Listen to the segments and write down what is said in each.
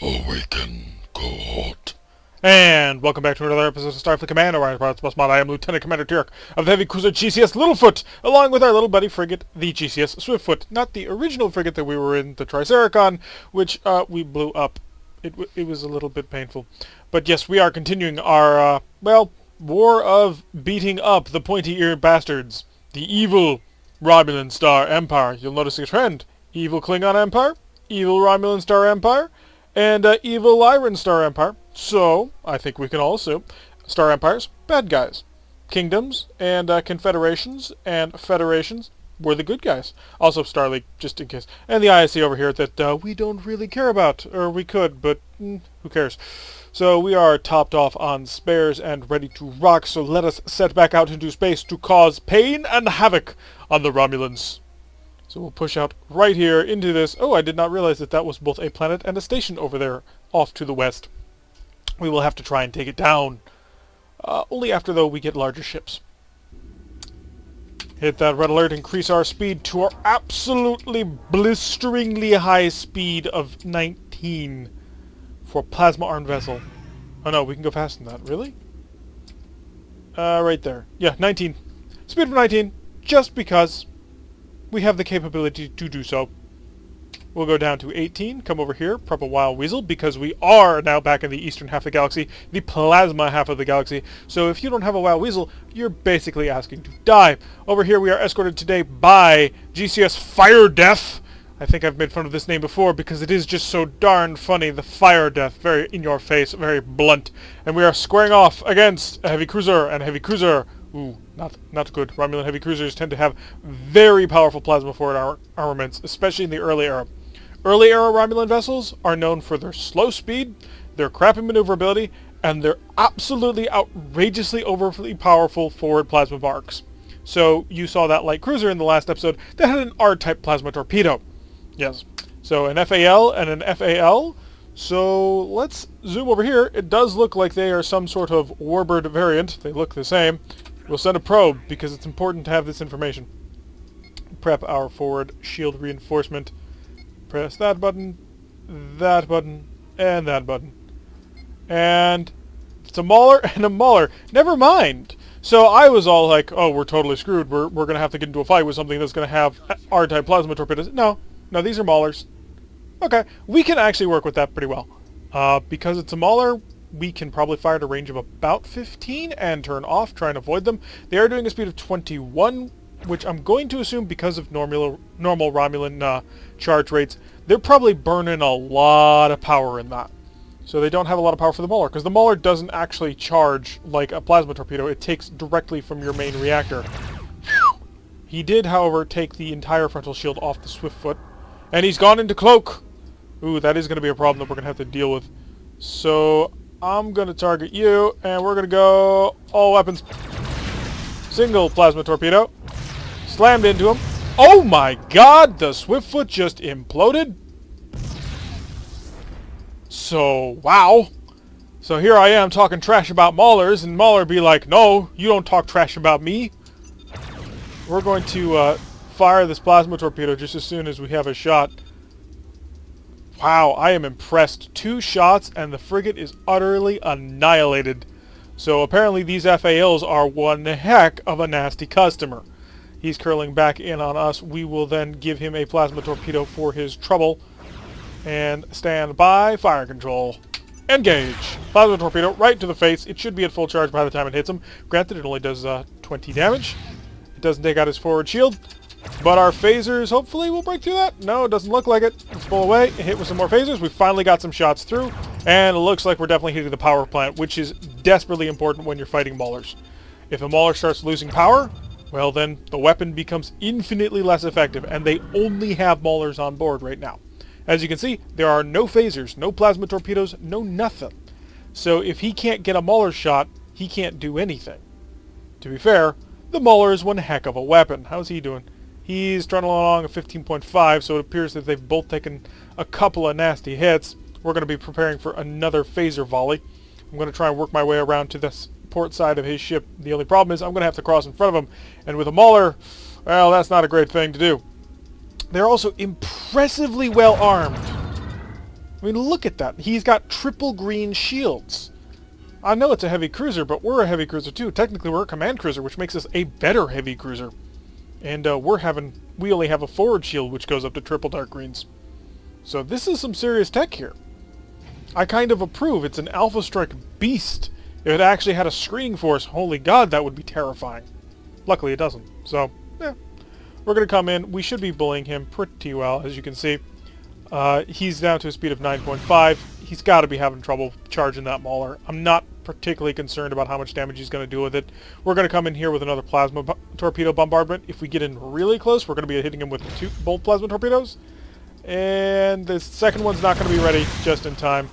Awaken Cohort. And welcome back to another episode of Starfleet Command, Orion Pirates plus mod. I am Lieutenant Commander Tyrk of the heavy cruiser GCS Littlefoot, along with our little buddy frigate, the GCS Swiftfoot. Not the original frigate that we were in, the Triceracon, which we blew up. It was a little bit painful. But yes, we are continuing our, war of beating up the pointy-eared bastards. The evil Romulan Star Empire. You'll notice a trend. Evil Klingon Empire, evil Romulan Star Empire, and evil Lyran Star Empire. So, I think we can all assume Star Empires, bad guys. Kingdoms and confederations and federations were the good guys. Also Starfleet, just in case. And the ISC over here that we don't really care about. Or we could, but who cares. So we are topped off on spares and ready to rock, so let us set back out into space to cause pain and havoc on the Romulans. So we'll push out right here into this. Oh, I did not realize that that was both a planet and a station over there off to the west. We will have to try and take it down. Only after, though, we get larger ships. Hit that red alert, increase our speed to our absolutely blisteringly high speed of 19 for a plasma-armed vessel. Oh no, we can go faster than that. Really? Right there. Yeah, 19. Speed of 19, just because we have the capability to do so. We'll go down to 18, come over here, prep a wild weasel, because we are now back in the eastern half of the galaxy, the plasma half of the galaxy. So if you don't have a wild weasel, you're basically asking to die. Over here we are escorted today by GCS Fire Death. I think I've made fun of this name before because it is just so darn funny. The Fire Death, very in your face, very blunt. And we are squaring off against a heavy cruiser and a heavy cruiser. Ooh, not good. Romulan heavy cruisers tend to have very powerful plasma forward armaments, especially in the early era. Early era Romulan vessels are known for their slow speed, their crappy maneuverability, and their absolutely outrageously overly powerful forward plasma arcs. So you saw that light cruiser in the last episode that had an R-type plasma torpedo. Yes. So an FAL and an FAL. So let's zoom over here. It does look like they are some sort of warbird variant. They look the same. We'll send a probe because it's important to have this information. Prep our forward shield reinforcement. Press that button, and that button. And it's a Mauler and a Mauler. Never mind. So I was all like, oh, we're totally screwed. We're going to have to get into a fight with something that's going to have R-type plasma torpedoes. No, these are Maulers. Okay, we can actually work with that pretty well. Because it's a Mauler, we can probably fire at a range of about 15 and turn off, try and avoid them. They are doing a speed of 21, which I'm going to assume because of normal Romulan charge rates, they're probably burning a lot of power in that. So they don't have a lot of power for the Mauler, because the Mauler doesn't actually charge like a plasma torpedo. It takes directly from your main reactor. He did, however, take the entire frontal shield off the Swiftfoot, and he's gone into cloak. Ooh, that is going to be a problem that we're going to have to deal with. So I'm going to target you, and we're going to go all weapons. Single plasma torpedo. Slammed into him. Oh my god, the Swiftfoot just imploded. So, wow. So here I am talking trash about Maulers, and Mauler be like, no, you don't talk trash about me. We're going to fire this plasma torpedo just as soon as we have a shot. Wow, I am impressed. 2 shots, and the frigate is utterly annihilated. So apparently these FALs are one heck of a nasty customer. He's curling back in on us. We will then give him a plasma torpedo for his trouble. And stand by. Fire control. Engage. Plasma torpedo right to the face. It should be at full charge by the time it hits him. Granted, it only does 20 damage. It doesn't take out his forward shield. But our phasers hopefully will break through that. No, it doesn't look like it. Let's pull away. Hit with some more phasers. We finally got some shots through. And it looks like we're definitely hitting the power plant, which is desperately important when you're fighting Maulers. If a Mauler starts losing power, well then the weapon becomes infinitely less effective, and they only have Maulers on board right now. As you can see, there are no phasers, no plasma torpedoes, no nothing. So if he can't get a Mauler shot, he can't do anything. To be fair, the Mauler is one heck of a weapon. How's he doing? He's trundling along at 15.5, so it appears that they've both taken a couple of nasty hits. We're going to be preparing for another phaser volley. I'm going to try and work my way around to this port side of his ship. The only problem is I'm going to have to cross in front of him, and with a Mauler, well, that's not a great thing to do. They're also impressively well armed. I mean, look at that. He's got triple green shields. I know it's a heavy cruiser, but we're a heavy cruiser too. Technically, we're a command cruiser, which makes us a better heavy cruiser. And we only have a forward shield, which goes up to triple dark greens. So this is some serious tech here. I kind of approve. It's an Alpha Strike beast. If it actually had a screening force, holy god, that would be terrifying. Luckily, it doesn't. So, yeah. We're going to come in. We should be bullying him pretty well, as you can see. He's down to a speed of 9.5. He's got to be having trouble charging that Mauler. I'm not particularly concerned about how much damage he's going to do with it. We're going to come in here with another plasma torpedo bombardment. If we get in really close, we're going to be hitting him with both plasma torpedoes. And the second one's not going to be ready just in time.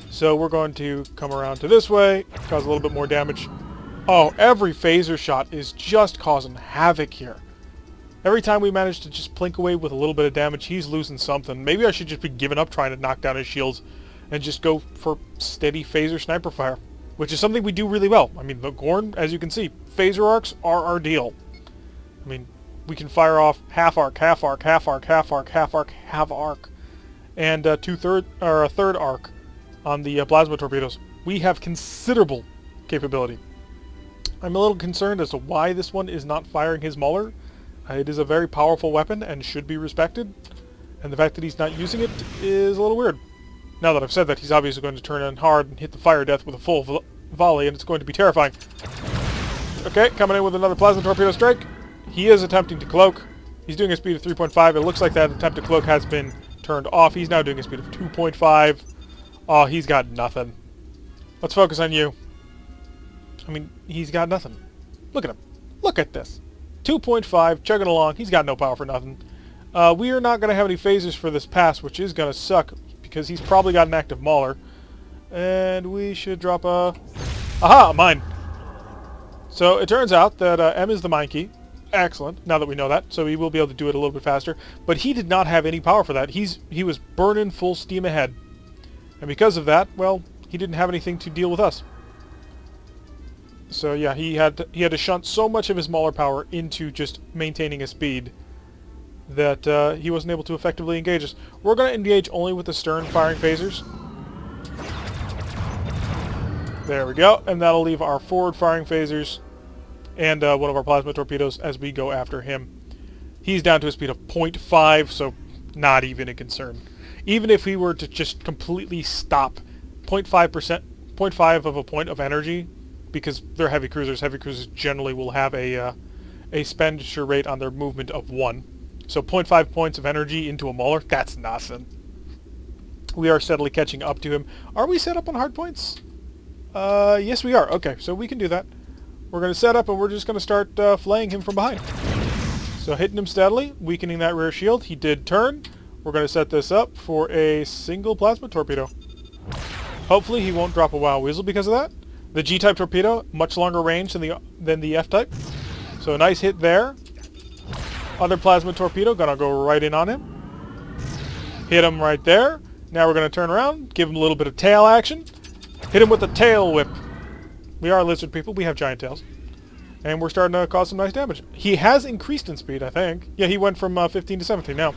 So we're going to come around to this way, cause a little bit more damage. Oh, every phaser shot is just causing havoc here. Every time we manage to just plink away with a little bit of damage, he's losing something. Maybe I should just be giving up trying to knock down his shields and just go for steady phaser sniper fire, which is something we do really well. I mean, the Gorn, as you can see, phaser arcs are our deal. I mean, we can fire off half arc, half arc, half arc, half arc, half arc, half arc, and a third arc on the plasma torpedoes. We have considerable capability. I'm a little concerned as to why this one is not firing his Mauler. It is a very powerful weapon and should be respected, and the fact that he's not using it is a little weird. Now that I've said that, he's obviously going to turn in hard and hit the fire death with a full volley, and it's going to be terrifying. Okay, coming in with another plasma torpedo strike. He is attempting to cloak. He's doing a speed of 3.5. It looks like that attempt to cloak has been turned off. He's now doing a speed of 2.5. Oh, he's got nothing. Let's focus on you. I mean, he's got nothing. Look at him. Look at this. 2.5, chugging along. He's got no power for nothing. We are not going to have any phasers for this pass, which is going to suck, because he's probably got an active Mauler. And we should drop a... Aha! Mine! So it turns out that M is the mine key. Excellent, now that we know that. So we will be able to do it a little bit faster. But he did not have any power for that. He was burning full steam ahead. And because of that, well, he didn't have anything to deal with us. So yeah, he had to shunt so much of his Mauler power into just maintaining a speed that he wasn't able to effectively engage us. We're going to engage only with the stern firing phasers. There we go, and that'll leave our forward firing phasers and one of our plasma torpedoes as we go after him. He's down to a speed of 0.5, so not even a concern. Even if we were to just completely stop 0.5 of a point of energy, because they're heavy cruisers. Heavy cruisers generally will have a expenditure rate on their movement of 1. So 0.5 points of energy into a Mauler, that's nothing. We are steadily catching up to him. Are we set up on hard points? Yes we are. Okay, so we can do that. We're going to set up and we're just going to start flaying him from behind. So hitting him steadily, weakening that rear shield. He did turn. We're going to set this up for a single plasma torpedo. Hopefully he won't drop a Wow Weasel because of that. The G-type torpedo, much longer range than the F-type. So a nice hit there. Other plasma torpedo, gonna go right in on him. Hit him right there. Now we're gonna turn around, give him a little bit of tail action. Hit him with the tail whip. We are lizard people, we have giant tails. And we're starting to cause some nice damage. He has increased in speed, I think. Yeah, he went from 15 to 17 now.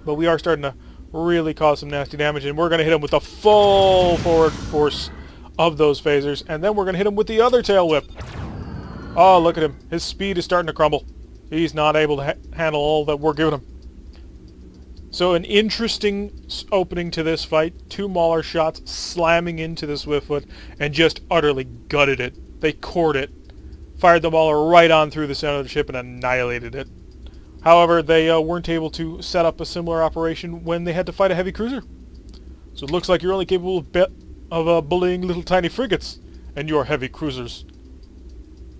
But we are starting to really cause some nasty damage, and we're gonna hit him with the full forward force of those phasers, and then we're going to hit him with the other tail whip. Oh, look at him. His speed is starting to crumble. He's not able to handle all that we're giving him. So an interesting opening to this fight. 2 Mauler shots slamming into the Swiftfoot and just utterly gutted it. They cored it. Fired the Mauler right on through the center of the ship and annihilated it. However, they weren't able to set up a similar operation when they had to fight a heavy cruiser. So it looks like you're only capable of bullying little tiny frigates and your heavy cruisers.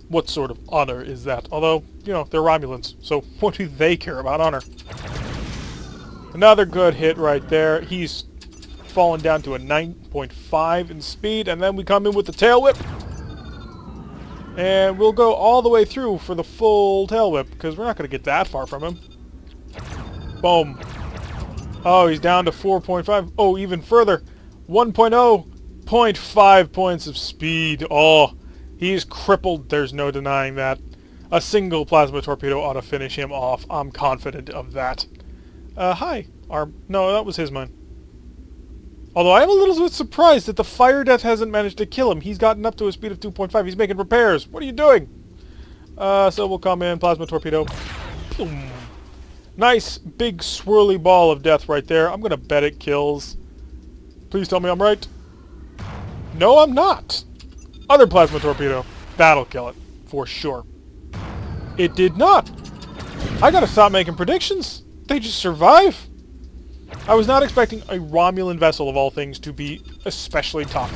What sort of honor is that? Although, you know, they're Romulans, so what do they care about honor? Another good hit right there. He's fallen down to a 9.5 in speed, and then we come in with the tail whip. And we'll go all the way through for the full tail whip, because we're not going to get that far from him. Boom. Oh, he's down to 4.5. Oh, even further. 1.0. 0.5 points of speed. Oh, he's crippled. There's no denying that. A single plasma torpedo ought to finish him off. I'm confident of that. Hi. arm. No, that was his mine. Although I am a little bit surprised that the fire death hasn't managed to kill him. He's gotten up to a speed of 2.5. He's making repairs. What are you doing? So we'll come in. Plasma torpedo. Boom. Nice, big, swirly ball of death right there. I'm going to bet it kills. Please tell me I'm right. No, I'm not. Other plasma torpedo. That'll kill it. For sure. It did not. I gotta stop making predictions. They just survive. I was not expecting a Romulan vessel of all things to be especially tough.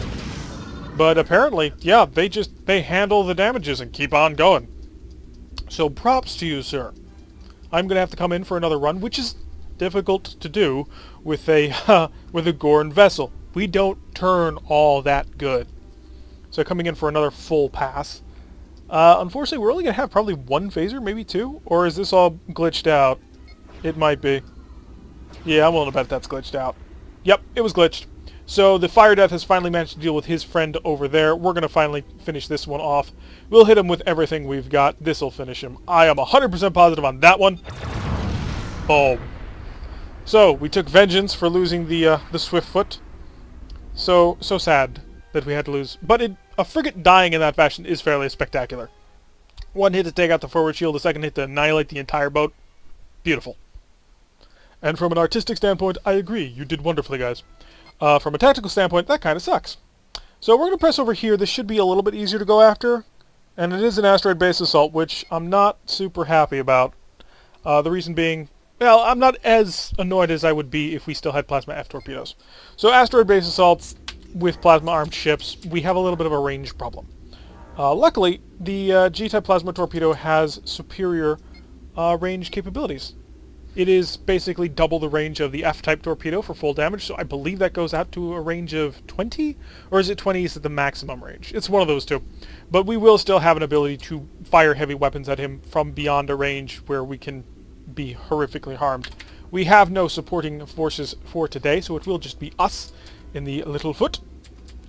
But apparently, yeah, they handle the damages and keep on going. So props to you, sir. I'm gonna have to come in for another run, which is difficult to do with a with a Gorn vessel. We don't turn all that good. So coming in for another full pass. Unfortunately, we're only going to have probably one phaser, maybe two? Or is this all glitched out? It might be. Yeah, I'm willing to bet that's glitched out. Yep, it was glitched. So the Fire Death has finally managed to deal with his friend over there. We're going to finally finish this one off. We'll hit him with everything we've got. This'll finish him. I am 100% positive on that one. Boom. So, we took vengeance for losing the Swiftfoot. So sad that we had to lose. But a frigate dying in that fashion is fairly spectacular. One hit to take out the forward shield, the second hit to annihilate the entire boat. Beautiful. And from an artistic standpoint, I agree. You did wonderfully, guys. From a tactical standpoint, that kind of sucks. So we're going to press over here. This should be a little bit easier to go after. And it is an asteroid-based assault, which I'm not super happy about. The reason being, well, I'm not as annoyed as I would be if we still had Plasma F torpedoes. So asteroid-based assaults with plasma-armed ships, we have a little bit of a range problem. Luckily, the G-type plasma torpedo has superior range capabilities. It is basically double the range of the F-type torpedo for full damage, so I believe that goes out to a range of 20? Or is it 20 is the maximum range? It's one of those two. But we will still have an ability to fire heavy weapons at him from beyond a range where we can be horrifically harmed. We have no supporting forces for today, so it will just be us in the little foot.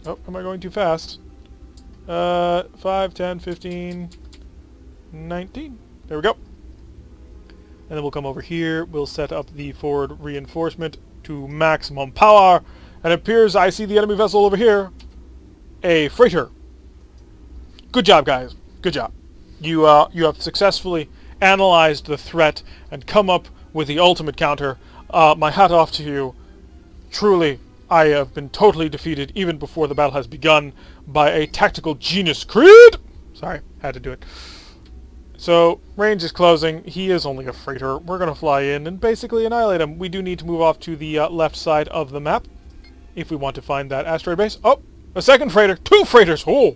Oh, am I going too fast? 5, 10, 15, 19. There we go. And then we'll come over here. We'll set up the forward reinforcement to maximum power. And it appears I see the enemy vessel over here. A freighter. Good job, guys. Good job. You have successfully analyzed the threat and come up with the ultimate counter. My hat off to you. Truly, I have been totally defeated even before the battle has begun by a tactical genius. Creed! Sorry, had to do it. So, range is closing. He is only a freighter. We're going to fly in and basically annihilate him. We do need to move off to the left side of the map if we want to find that asteroid base. Oh, a second freighter. 2 freighters! Oh!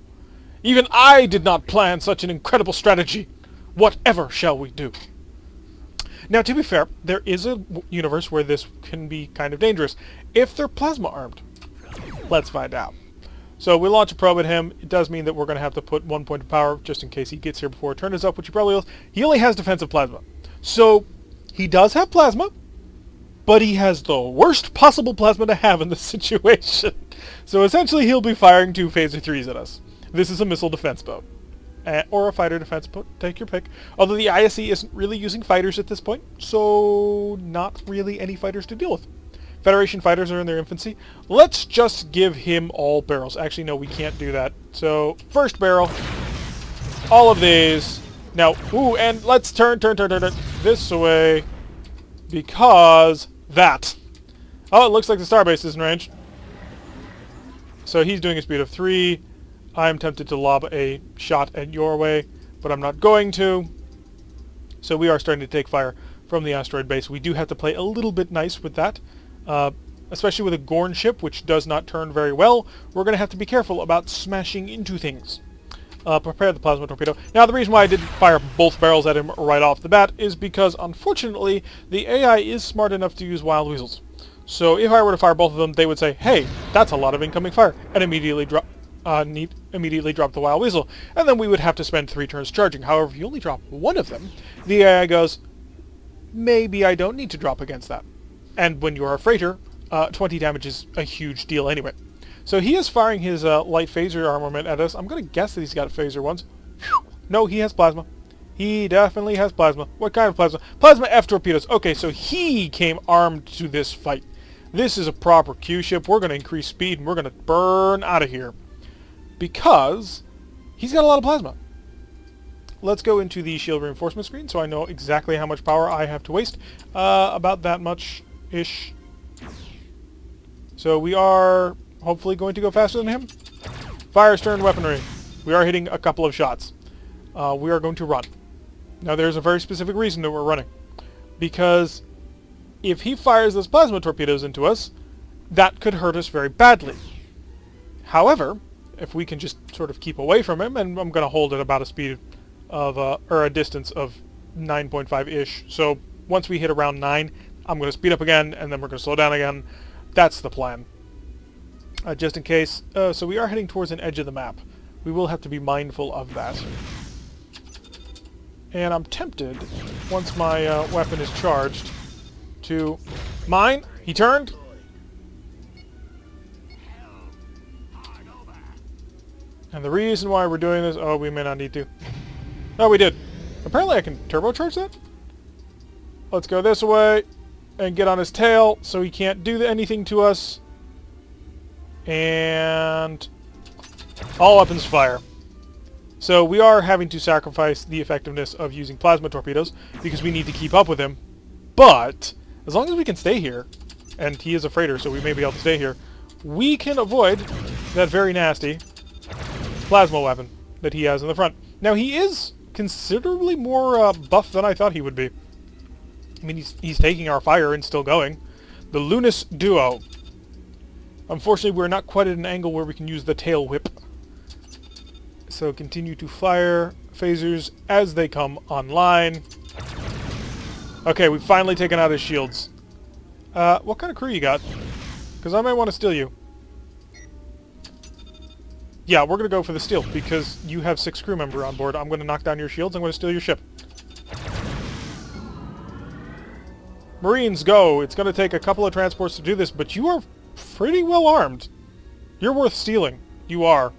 Even I did not plan such an incredible strategy. Whatever shall we do? Now, to be fair, there is a universe where this can be kind of dangerous. If they're plasma armed. Let's find out. So we launch a probe at him. It does mean that we're going to have to put 1 point of power just in case he gets here before a turn is up, which he probably will. He only has defensive plasma. So he does have plasma, but he has the worst possible plasma to have in this situation. So essentially he'll be firing 2 phaser 3s at us. This is a missile defense boat. Or a fighter defense boat, take your pick. Although the ISE isn't really using fighters at this point, so not really any fighters to deal with. Federation fighters are in their infancy. Let's just give him all barrels. Actually, no, we can't do that. So, first barrel. All of these. Now, ooh, and let's turn this way. Because that. Oh, it looks like the starbase is in range. So he's doing a speed of 3. I'm tempted to lob a shot at your way, but I'm not going to. So we are starting to take fire from the asteroid base. We do have to play a little bit nice with that. Especially with a Gorn ship, which does not turn very well. We're going to have to be careful about smashing into things. Prepare the plasma torpedo. Now, the reason why I didn't fire both barrels at him right off the bat is because, unfortunately, the AI is smart enough to use wild weasels. So if I were to fire both of them, they would say, hey, that's a lot of incoming fire, and immediately drop the wild weasel. And then we would have to spend 3 turns charging. However, if you only drop one of them, the AI goes, maybe I don't need to drop against that. And when you're a freighter, 20 damage is a huge deal anyway. So he is firing his light phaser armament at us. I'm going to guess that he's got phaser ones. No, he has plasma. He definitely has plasma. What kind of plasma? Plasma F torpedoes. Okay, so he came armed to this fight. This is a proper Q ship. We're going to increase speed and we're going to burn out of here. Because he's got a lot of plasma. Let's go into the shield reinforcement screen so I know exactly how much power I have to waste. About that much-ish. So we are hopefully going to go faster than him. Fire stern weaponry. We are hitting a couple of shots. We are going to run. Now there's a very specific reason that we're running. Because if he fires those plasma torpedoes into us, that could hurt us very badly. However, if we can just sort of keep away from him, and I'm going to hold at about a speed of, or a distance of 9.5-ish. So once we hit around 9, I'm going to speed up again, and then we're going to slow down again. That's the plan. Just in case. So we are heading towards an edge of the map. We will have to be mindful of that. And I'm tempted, once my weapon is charged, to mine. He turned. And the reason why we're doing this... Oh, we may not need to. Oh, we did. Apparently I can turbocharge that. Let's go this way and get on his tail so he can't do anything to us. And all weapons fire. So we are having to sacrifice the effectiveness of using plasma torpedoes because we need to keep up with him. But as long as we can stay here, and he is a freighter, so we may be able to stay here, we can avoid that very nasty plasma weapon that he has in the front. Now he is considerably more buff than I thought he would be. I mean, he's taking our fire and still going. The Lunas Duo. Unfortunately, we're not quite at an angle where we can use the tail whip. So continue to fire phasers as they come online. Okay, we've finally taken out his shields. What kind of crew you got? Because I might want to steal you. Yeah, we're going to go for the steal because you have 6 crew members on board. I'm going to knock down your shields. I'm going to steal your ship. Marines, go! It's going to take a couple of transports to do this, but you are pretty well armed. You're worth stealing. You are.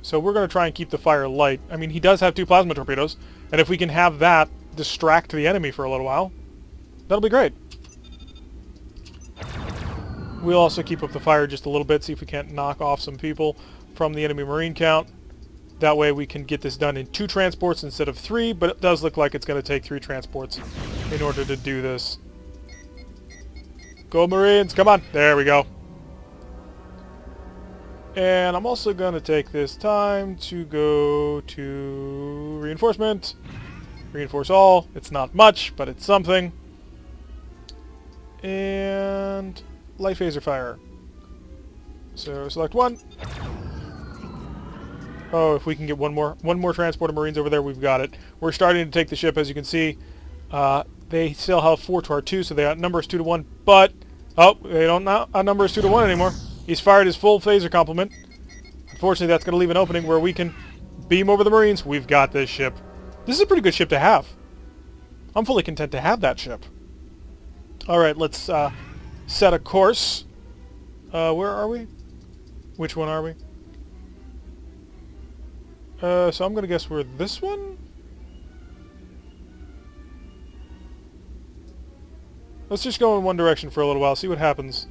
So we're going to try and keep the fire light. I mean, he does have 2 plasma torpedoes, and if we can have that distract the enemy for a little while, that'll be great. We'll also keep up the fire just a little bit, see if we can't knock off some people from the enemy marine count. That way we can get this done in 2 transports instead of 3, but it does look like it's going to take 3 transports in order to do this. Go Marines, come on! There we go. And I'm also going to take this time to go to reinforcement. Reinforce all. It's not much, but it's something. And light phaser fire. So select 1. Oh, if we can get one more transport of Marines over there, we've got it. We're starting to take the ship, as you can see. They still have 4 to our 2, so they outnumber us 2 to 1. But oh, they don't outnumber us 2 to 1 anymore. He's fired his full phaser complement. Unfortunately, that's going to leave an opening where we can beam over the Marines. We've got this ship. This is a pretty good ship to have. I'm fully content to have that ship. Alright, let's set a course. Where are we? Which one are we? So I'm going to guess we're this one? Let's just go in one direction for a little while, see what happens.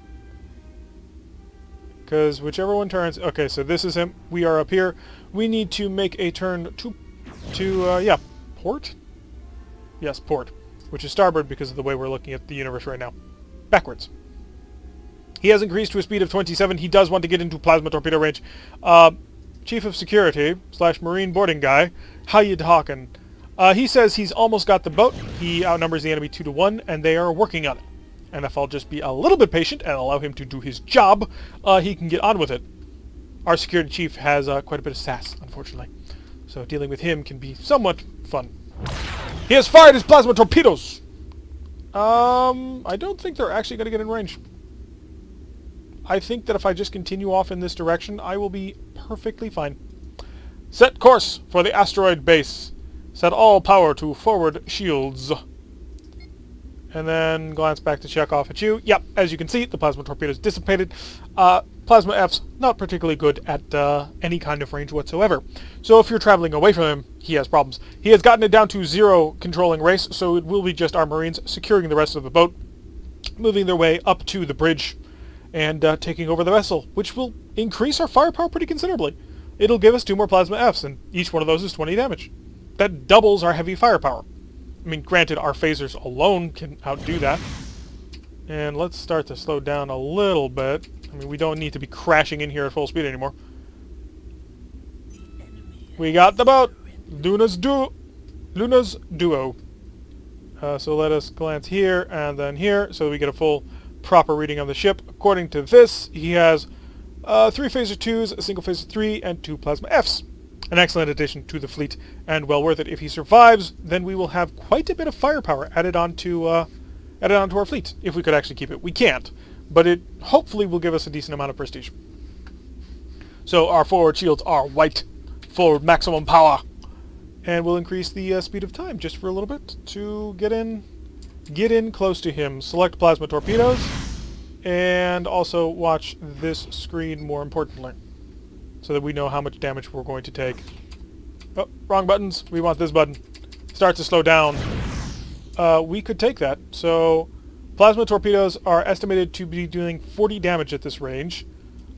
Because whichever one turns... Okay, so this is him. We are up here. We need to make a turn to yeah, port? Yes, port. Which is starboard because of the way we're looking at the universe right now. Backwards. He has increased to a speed of 27. He does want to get into plasma torpedo range. Chief of Security / Marine boarding guy, how you talking? He says he's almost got the boat. He outnumbers the enemy 2 to 1, and they are working on it. And if I'll just be a little bit patient and allow him to do his job, he can get on with it. Our security chief has quite a bit of sass, unfortunately. So dealing with him can be somewhat fun. He has fired his plasma torpedoes! I don't think they're actually going to get in range. I think that if I just continue off in this direction, I will be perfectly fine. Set course for the asteroid base. Set all power to forward shields. And then glance back to check off at you. Yep, as you can see, the plasma torpedoes dissipated. Plasma F's not particularly good at any kind of range whatsoever. So if you're traveling away from him, he has problems. He has gotten it down to 0 controlling race, so it will be just our Marines securing the rest of the boat, moving their way up to the bridge, and taking over the vessel, which will increase our firepower pretty considerably. It'll give us 2 more Plasma F's, and each one of those is 20 damage. That doubles our heavy firepower. I mean, granted, our phasers alone can outdo that. And let's start to slow down a little bit. I mean, we don't need to be crashing in here at full speed anymore. We got the boat! Luna's Duo! So let us glance here and then here, so we get a full, proper reading on the ship. According to this, he has 3 Phaser 2s, a single Phaser 3, and 2 Plasma Fs. An excellent addition to the fleet, and well worth it. If he survives, then we will have quite a bit of firepower added onto our fleet, if we could actually keep it. We can't, but it hopefully will give us a decent amount of prestige. So our forward shields are white, forward maximum power, and we'll increase the speed of time just for a little bit to get in close to him. Select plasma torpedoes, and also watch this screen more importantly, so that we know how much damage we're going to take. Oh, wrong buttons. We want this button. Start to slow down. We could take that. So plasma torpedoes are estimated to be doing 40 damage at this range.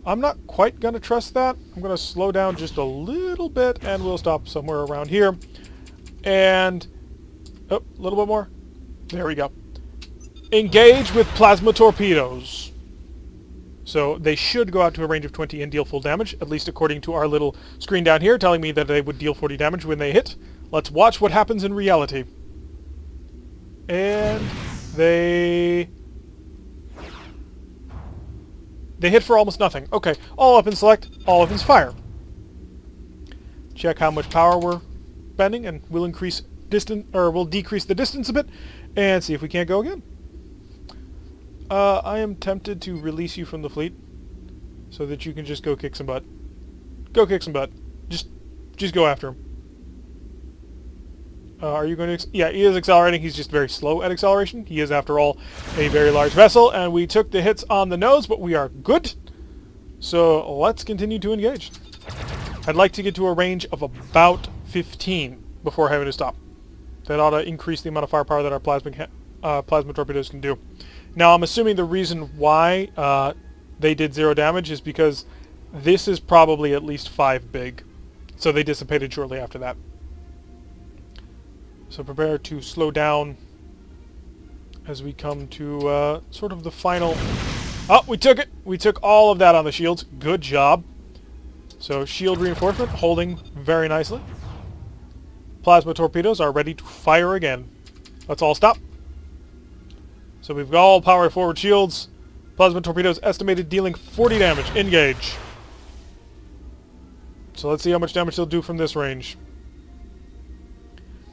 I'm not quite going to trust that. I'm going to slow down just a little bit, and we'll stop somewhere around here. And, oh, a little bit more. There we go. Engage with plasma torpedoes. So they should go out to a range of 20 and deal full damage, at least according to our little screen down here, telling me that they would deal 40 damage when they hit. Let's watch what happens in reality. And they hit for almost nothing. Okay, all weapons select, all weapons fire. Check how much power we're spending, and we'll decrease the distance a bit, and see if we can't go again. I am tempted to release you from the fleet, so that you can just go kick some butt. Go kick some butt. Just go after him. Are you going to... Yeah, he is accelerating. He's just very slow at acceleration. He is, after all, a very large vessel, and we took the hits on the nose, but we are good. So let's continue to engage. I'd like to get to a range of about 15 before having to stop. That ought to increase the amount of firepower that our plasma torpedoes can do. Now, I'm assuming the reason why they did 0 damage is because this is probably at least 5 big. So they dissipated shortly after that. So prepare to slow down as we come to sort of the final... Oh, we took it! We took all of that on the shields. Good job. So shield reinforcement holding very nicely. Plasma torpedoes are ready to fire again. Let's all stop. So we've got all power forward shields. Plasma torpedoes estimated dealing 40 damage. Engage. So let's see how much damage they'll do from this range.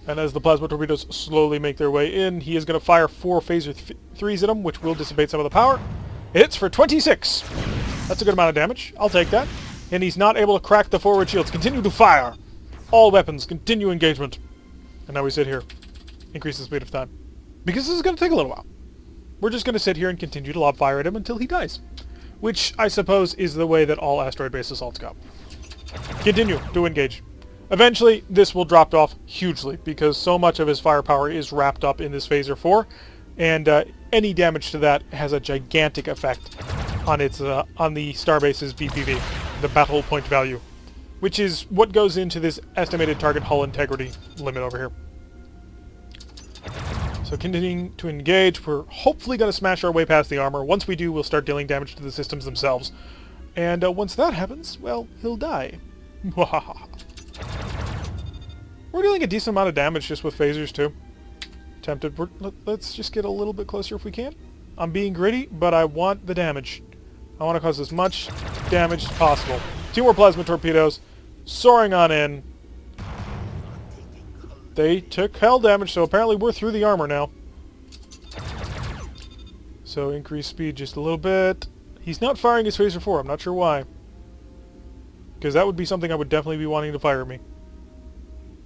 And as the plasma torpedoes slowly make their way in, he is going to fire 4 Phaser 3s at them, which will dissipate some of the power. It hits for 26. That's a good amount of damage. I'll take that. And he's not able to crack the forward shields. Continue to fire. All weapons, continue engagement. And now we sit here. Increase the speed of time. Because this is going to take a little while. We're just going to sit here and continue to lob fire at him until he dies. Which, I suppose, is the way that all asteroid-based assaults go. Continue to engage. Eventually, this will drop off hugely, because so much of his firepower is wrapped up in this Phaser 4, and any damage to that has a gigantic effect on its on the Starbase's BPV, the battle point value, which is what goes into this estimated target hull integrity limit over here. So continuing to engage, we're hopefully going to smash our way past the armor. Once we do, we'll start dealing damage to the systems themselves. And once that happens, well, he'll die. We're dealing a decent amount of damage just with phasers too. Tempted. Let's just get a little bit closer if we can. I'm being greedy, but I want the damage. I want to cause as much damage as possible. 2 more plasma torpedoes, soaring on in. They took hell damage, so apparently we're through the armor now. So increase speed just a little bit. He's not firing his Phaser 4. I'm not sure why. Because that would be something I would definitely be wanting to fire at me.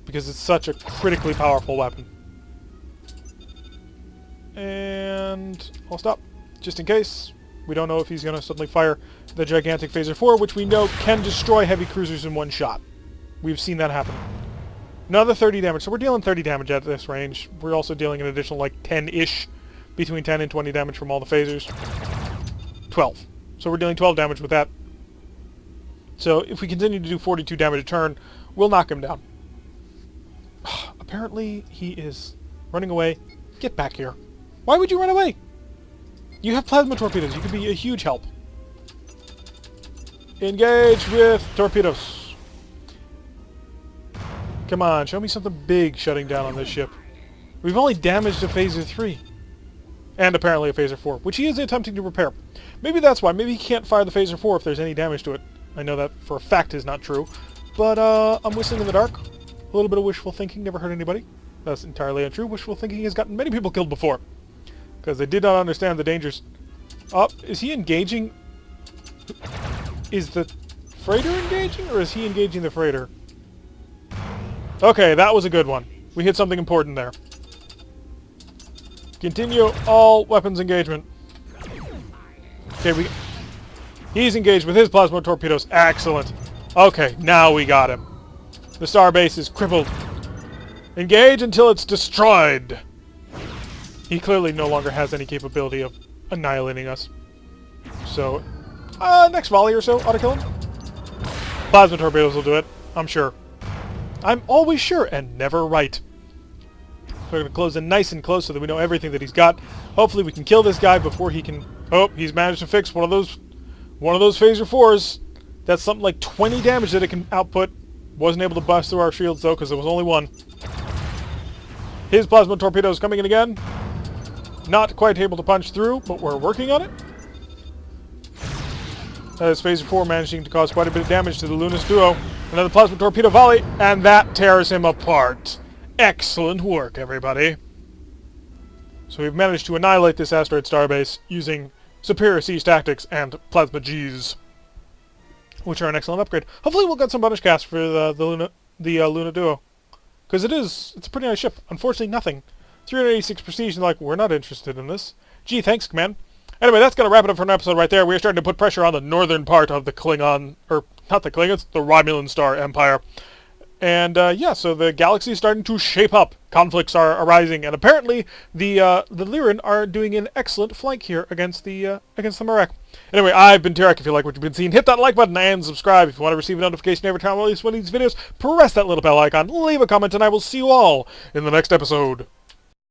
Because it's such a critically powerful weapon. And I'll stop, just in case. We don't know if he's going to suddenly fire the gigantic Phaser 4, which we know can destroy heavy cruisers in one shot. We've seen that happen. Another 30 damage. So we're dealing 30 damage at this range. We're also dealing an additional like 10-ish, between 10 and 20 damage from all the phasers. 12. So we're dealing 12 damage with that. So if we continue to do 42 damage a turn, we'll knock him down. Apparently he is running away. Get back here. Why would you run away? You have plasma torpedoes. You could be a huge help. Engage with torpedoes. Come on, show me something big shutting down on this ship. We've only damaged a Phaser 3. And apparently a Phaser 4, which he is attempting to repair. Maybe that's why. Maybe he can't fire the Phaser 4 if there's any damage to it. I know that for a fact is not true. But I'm whistling in the dark. A little bit of wishful thinking never hurt anybody. That's entirely untrue. Wishful thinking has gotten many people killed before. Because they did not understand the dangers. Oh, is he engaging? Is the freighter engaging, or is he engaging the freighter? Okay, that was a good one. We hit something important there. Continue all weapons engagement. Okay, he's engaged with his plasma torpedoes. Excellent. Okay, now we got him. The starbase is crippled. Engage until it's destroyed. He clearly no longer has any capability of annihilating us. So, next volley or so ought to kill him. Plasma torpedoes will do it, I'm sure. I'm always sure and never right. We're going to close in nice and close so that we know everything that he's got. Hopefully we can kill this guy before he can... Oh, he's managed to fix one of those Phaser 4s. That's something like 20 damage that it can output. Wasn't able to bust through our shields though because there was only one. His plasma torpedoes coming in again. Not quite able to punch through, but we're working on it. His Phaser 4 managing to cause quite a bit of damage to the Lunas duo. Another plasma torpedo volley, and that tears him apart. Excellent work, everybody. So we've managed to annihilate this asteroid starbase using superior siege tactics and plasma Gs, which are an excellent upgrade. Hopefully we'll get some bonus cast for the Luna duo, because it's a pretty nice ship. Unfortunately, nothing. 386 prestige, and like, we're not interested in this. Gee, thanks, Command. Anyway, that's going to wrap it up for an episode right there. We're starting to put pressure on the northern part of the Klingon, or not the Klingons, the Romulan Star Empire. And, yeah, so the galaxy is starting to shape up. Conflicts are arising, and apparently the Lyran are doing an excellent flank here against the Marek. Anyway, I've been Tarek. If you like what you've been seeing, hit that like button and subscribe. If you want to receive a notification every time I release one of these videos, press that little bell icon, leave a comment, and I will see you all in the next episode.